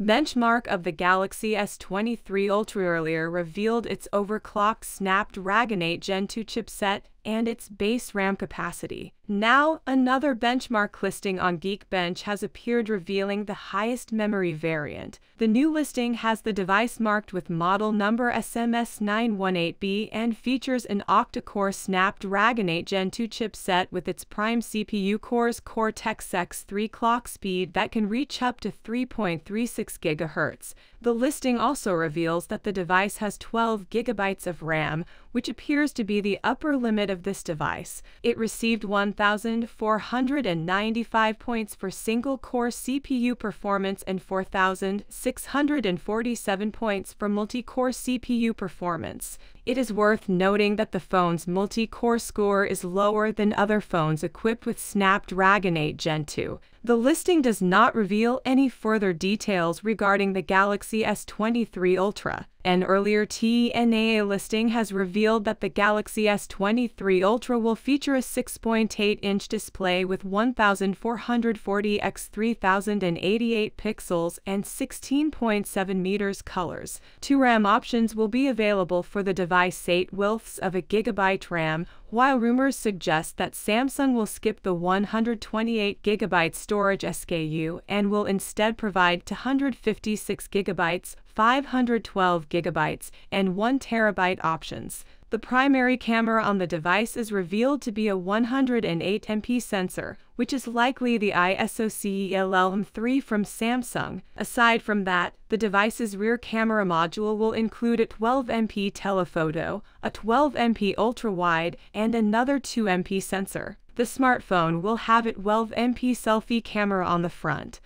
Benchmark of the Galaxy S23 Ultra earlier revealed its overclocked Snapdragon 8 Gen 2 chipset and its base RAM capacity. Now, another benchmark listing on Geekbench has appeared revealing the highest memory variant. The new listing has the device marked with model number SMS918B and features an octa-core Snapdragon 8 Gen 2 chipset with its prime CPU cores Cortex-X3 clock speed that can reach up to 3.36 GHz. The listing also reveals that the device has 12 GB of RAM, which appears to be the upper limit of this device. It received 1,495 points for single-core CPU performance and 4,647 points for multi-core CPU performance. It is worth noting that the phone's multi-core score is lower than other phones equipped with Snapdragon 8 Gen 2. The listing does not reveal any further details regarding the Galaxy S23 Ultra. An earlier TNAA listing has revealed that the Galaxy S23 Ultra will feature a 6.8-inch display with 1440 x 3088 pixels and 16.7 meters colors. Two RAM options will be available for the device, 8/12 of a gigabyte RAM, while rumors suggest that Samsung will skip the 128 GB storage SKU and will instead provide 256 GB, 512 GB, and 1 TB options. The primary camera on the device is revealed to be a 108MP sensor, which is likely the ISO CELM3 from Samsung. Aside from that, the device's rear camera module will include a 12MP telephoto, a 12MP ultra-wide, and another 2MP sensor. The smartphone will have a 12MP selfie camera on the front.